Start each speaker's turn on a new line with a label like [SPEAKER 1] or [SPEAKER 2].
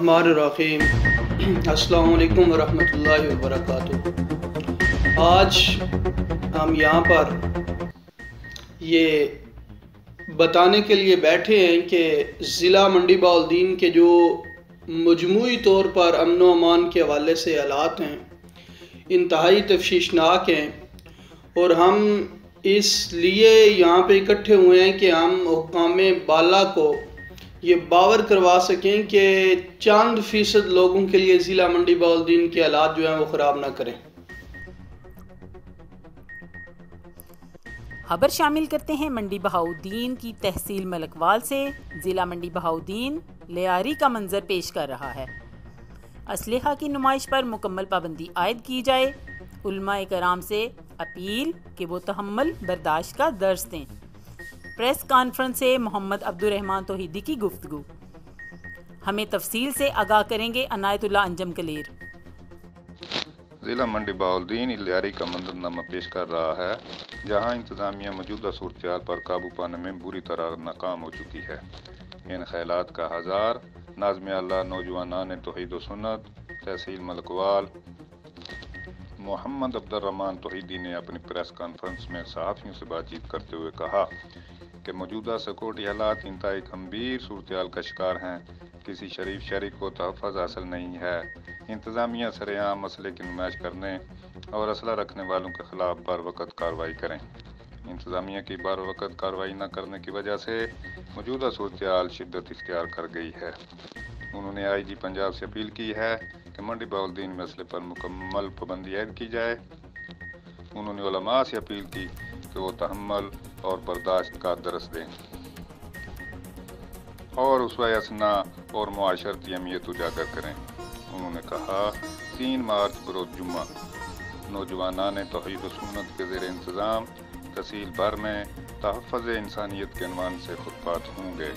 [SPEAKER 1] बिस्मिल्लाहिर्रहमानिर्रहीम। अस्सलामु अलैकुम वरहमतुल्लाहि वबरकातुह। आज हम यहाँ पर ये बताने के लिए बैठे हैं कि ज़िला मंडी बहाउद्दीन के जो मजमूई तौर पर अमन व अमान के हवाले से हालात हैं इंतहाई तफ्शीशनाक हैं, और हम इसलिए यहाँ पे इकट्ठे हुए हैं कि हम हुक्काम बाला को ये बावर करवा सकें कि चंद फीसद लोगों के लिए ज़िला मंडी बहाउद्दीन के हालात जो हैं वो ख़राब ना करें।
[SPEAKER 2] खबर शामिल करते हैं मंडी बहाउद्दीन की तहसील मलकवाल से। ज़िला मंडी बहाउद्दीन लियारी का मंजर पेश कर रहा है। असलहा की नुमाइश पर मुकम्मल पाबंदी आयद की जाए। उलमाए कराम से अपील कि वो तहम्मुल बर्दाश्त का दर्स दें। प्रेस कॉन्फ्रेंस से मोहम्मद अब्दुर्रहमान तौहीदी की गुफ्तगू। हमें तफसील से आगाह करेंगे अनायतुल्लाह अंजम कलेर।
[SPEAKER 3] ज़िला मंडी बहाउद्दीन लियारी का मंजरनामा पेश कर रहा है, जहां इंतज़ामिया मौजूदा सूरत पर काबू पाने में बुरी तरह नाकाम हो चुकी है। इन ख्यालात का हजार नाज़िम अल्लाह नौजवानान तौहीद व सुन्नत तहसील मलकवाल मोहम्मद अब्दुर्रहमान तौहीदी ने अपनी प्रेस कॉन्फ्रेंस में सहाफ़ियों से बातचीत करते हुए कहा कि मौजूदा सिक्योरिटी हालात इंतहाई गंभीर सूरत का शिकार हैं। किसी शरीफ शहरी को तहफ़्फ़ुज़ हासिल नहीं है। इंतज़ामिया सरेआम मसले की नुमाइश करने और असला रखने वालों के खिलाफ बर वक़्त कार्रवाई करें। इंतज़ामिया की बर वक़्त कार्रवाई न करने की वजह से मौजूदा सूरत शिद्दत इख्तियार कर गई है। उन्होंने IG पंजाब से अपील की है कि मंडी बहाउद्दीन मसले पर मुकम्मल पाबंदी आयद की जाए। उन्होंने उलमा से अपील की कि वो तहम्मुल और बर्दाश्त का दर्स दें और उसवा हसना और मुआशरती अहमियत उजागर करें। उन्होंने कहा 3 मार्च बरोज़ जुम्मा नौजवानान तौहीद व सुन्नत के ज़ेर इंतज़ाम तहसील भर में तहफ़्फ़ुज़ इंसानियत के अनवान से खुतबात होंगे।